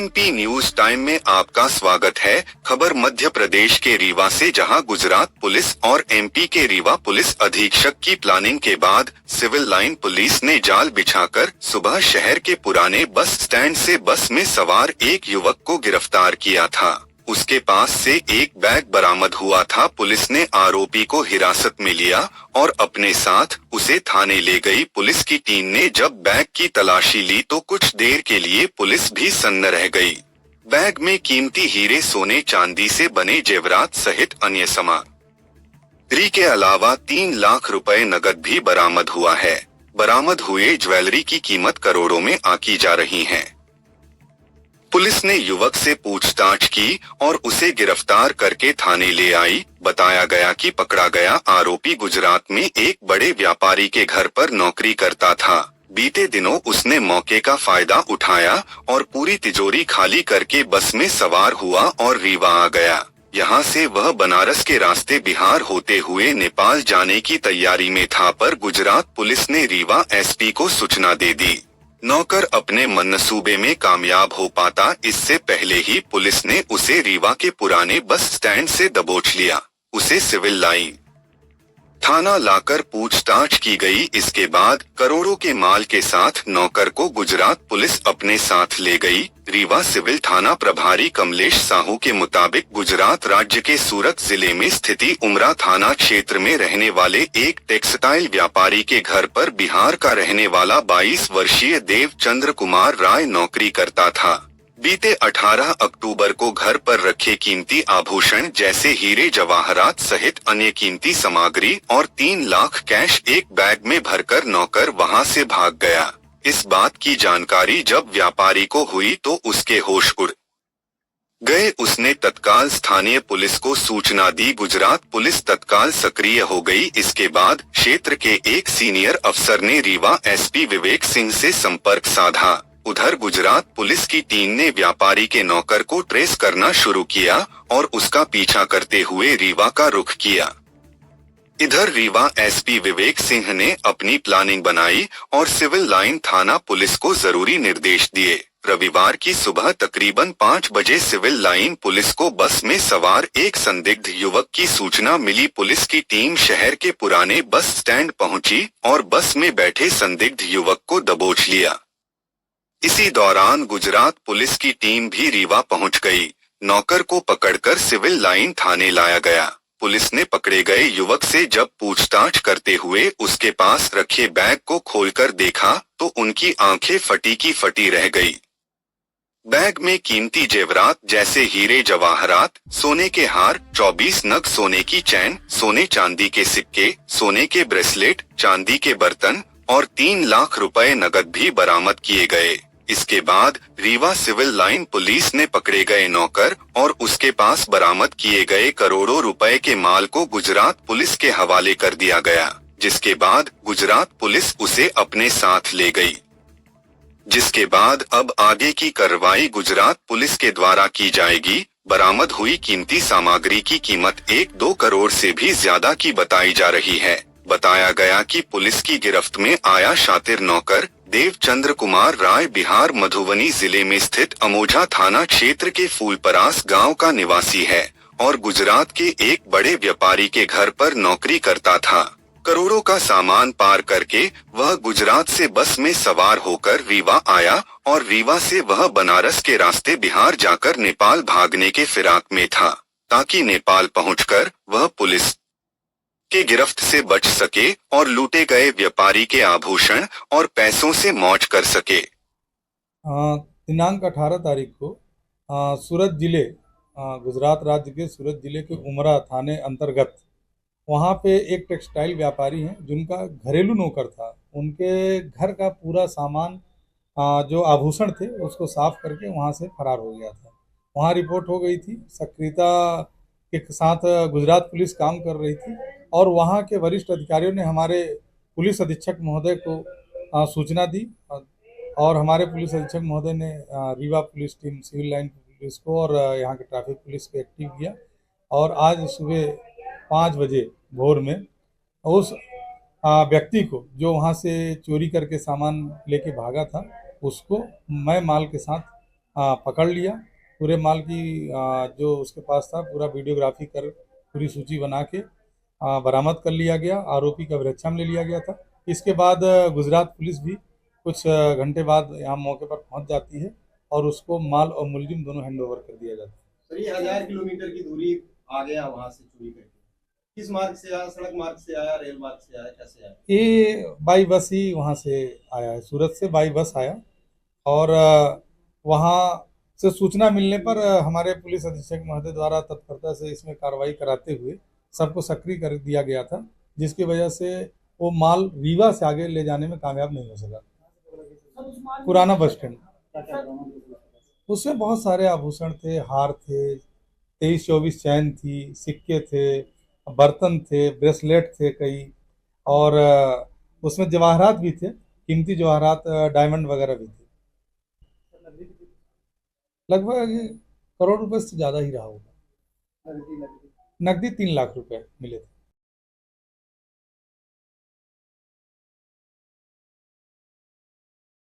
MP news time में आपका स्वागत है। खबर मध्य प्रदेश के रीवा से, जहां गुजरात पुलिस और एमपी के रीवा पुलिस अधीक्षक की प्लानिंग के बाद सिविल लाइन पुलिस ने जाल बिछाकर सुबह शहर के पुराने बस स्टैंड से बस में सवार एक युवक को गिरफ्तार किया था। उसके पास से एक बैग बरामद हुआ था। पुलिस ने आरोपी को हिरासत में लिया और अपने साथ उसे थाने ले गई। पुलिस की टीम ने जब बैग की तलाशी ली तो कुछ देर के लिए पुलिस भी सन्न रह गई। बैग में कीमती हीरे, सोने चांदी से बने जेवरात सहित अन्य सामग्री के अलावा 3 लाख रुपए नकद भी बरामद हुआ है। बरामद हुए ज्वेलरी की कीमत करोड़ों में आंकी जा रही है। पुलिस ने युवक से पूछताछ की और उसे गिरफ्तार करके थाने ले आई। बताया गया कि पकड़ा गया आरोपी गुजरात में एक बड़े व्यापारी के घर पर नौकरी करता था। बीते दिनों उसने मौके का फायदा उठाया और पूरी तिजोरी खाली करके बस में सवार हुआ और रीवा आ गया। यहाँ से वह बनारस के रास्ते बिहार होते हुए नेपाल जाने की तैयारी में था, पर गुजरात पुलिस ने रीवा एसपी को सूचना दे दी। नौकर अपने मनसूबे में कामयाब हो पाता, इससे पहले ही पुलिस ने उसे रीवा के पुराने बस स्टैंड से दबोच लिया। उसे सिविल लाइन थाना लाकर पूछताछ की गई। इसके बाद करोड़ों के माल के साथ नौकर को गुजरात पुलिस अपने साथ ले गई। रीवा सिविल थाना प्रभारी कमलेश साहू के मुताबिक गुजरात राज्य के सूरत जिले में स्थिति उमरा थाना क्षेत्र में रहने वाले एक टेक्सटाइल व्यापारी के घर पर बिहार का रहने वाला 22 वर्षीय देवचंद्र कुमार राय नौकरी करता था। बीते 18 अक्टूबर को घर पर रखे कीमती आभूषण जैसे हीरे जवाहरात सहित अन्य कीमती सामग्री और 3 लाख कैश एक बैग में भरकर नौकर वहां से भाग गया। इस बात की जानकारी जब व्यापारी को हुई तो उसके होश उड़ गए। उसने तत्काल स्थानीय पुलिस को सूचना दी। गुजरात पुलिस तत्काल सक्रिय हो गई। इसके बाद क्षेत्र के एक सीनियर अफसर ने रीवा एसपी विवेक सिंह से संपर्क साधा। उधर गुजरात पुलिस की टीम ने व्यापारी के नौकर को ट्रेस करना शुरू किया और उसका पीछा करते हुए रीवा का रुख किया। इधर रीवा एसपी विवेक सिंह ने अपनी प्लानिंग बनाई और सिविल लाइन थाना पुलिस को जरूरी निर्देश दिए। रविवार की सुबह तकरीबन 5 बजे सिविल लाइन पुलिस को बस में सवार एक संदिग्ध युवक की सूचना मिली। पुलिस की टीम शहर के पुराने बस स्टैंड पहुंची और बस में बैठे संदिग्ध युवक को दबोच लिया। इसी दौरान गुजरात पुलिस की टीम भी रीवा पहुंच गई। नौकर को पकड़कर सिविल लाइन थाने लाया गया। पुलिस ने पकड़े गए युवक से जब पूछताछ करते हुए उसके पास रखे बैग को खोलकर देखा तो उनकी आंखें फटी की फटी रह गई। बैग में कीमती जेवरात जैसे हीरे जवाहरात, सोने के हार, 24 नग सोने की चैन, सोने चांदी के सिक्के, सोने के ब्रेसलेट, चांदी के बर्तन और 3 लाख रुपए नकद भी बरामद किए गए। इसके बाद रीवा सिविल लाइन पुलिस ने पकड़े गए नौकर और उसके पास बरामद किए गए करोड़ों रुपए के माल को गुजरात पुलिस के हवाले कर दिया गया, जिसके बाद गुजरात पुलिस उसे अपने साथ ले गई। जिसके बाद अब आगे की कार्रवाई गुजरात पुलिस के द्वारा की जाएगी। बरामद हुई कीमती सामग्री की कीमत 1-2 करोड़ से भी ज्यादा की बताई जा रही है। बताया गया कि पुलिस की गिरफ्त में आया शातिर नौकर देवचंद्र कुमार राय बिहार मधुबनी जिले में स्थित अमोझा थाना क्षेत्र के फूलपरास गांव का निवासी है और गुजरात के एक बड़े व्यापारी के घर पर नौकरी करता था। करोड़ों का सामान पार करके वह गुजरात से बस में सवार होकर रीवा आया और रीवा से वह बनारस के रास्ते बिहार जाकर नेपाल भागने के फिराक में था, ताकि नेपाल पहुंचकर वह पुलिस के गिरफ्त से बच सके और लूटे गए व्यापारी के आभूषण और पैसों से मौज कर सके। दिनांक 18 तारीख को सूरत जिले गुजरात राज्य के सूरत जिले के उमरा थाने अंतर्गत वहाँ पे एक टेक्सटाइल व्यापारी हैं जिनका घरेलू नौकर था। उनके घर का पूरा सामान जो आभूषण थे उसको साफ करके वहाँ से फरार हो गया था। वहाँ रिपोर्ट हो गई थी। सक्रियता के साथ गुजरात पुलिस काम कर रही थी और वहाँ के वरिष्ठ अधिकारियों ने हमारे पुलिस अधीक्षक महोदय को सूचना दी और हमारे पुलिस अधीक्षक महोदय ने Rewa police team, civil line police को और यहाँ के ट्रैफिक पुलिस को एक्टिव किया और आज सुबह 5 बजे भोर में उस व्यक्ति को जो वहाँ से चोरी करके सामान लेके भागा था उसको मैं माल के साथ पकड़ लिया। पूरे माल की जो उसके पास था पूरा वीडियोग्राफी कर पूरी सूची बना के बरामद कर लिया गया। आरोपी का अभिरक्षा में ले लिया गया था। इसके बाद गुजरात पुलिस भी कुछ घंटे बाद यहाँ मौके पर पहुंच जाती है और उसको माल और मुलजिम दोनों हैंड ओवर कर दिया जाता है। सर ये 1000 किलोमीटर की दूरी आ गया वहां से चोरी करके, किस मार्ग से आया? सड़क मार्ग से आया, रेल मार्ग से आया, कैसे आया? ये बाई बस ही वहाँ से आया है, सूरत से बाई बस आया और वहाँ से सूचना मिलने पर हमारे पुलिस अधीक्षक महोदय द्वारा तत्परता से इसमें कार्रवाई कराते हुए सबको सक्रिय कर दिया गया था, जिसकी वजह से वो माल रीवा से आगे ले जाने में कामयाब नहीं हो सका। पुराना बस स्टैंड, उसमें बहुत सारे आभूषण थे, हार थे, 23-24 चैन थी, सिक्के थे, बर्तन थे, ब्रेसलेट थे कई, और उसमें जवाहरात भी थे, कीमती जवाहरात, डायमंड वगैरह भी थे। लगभग करोड़ रुपए से ज़्यादा ही रहा होगा। नकदी 3 लाख रुपए मिले थे।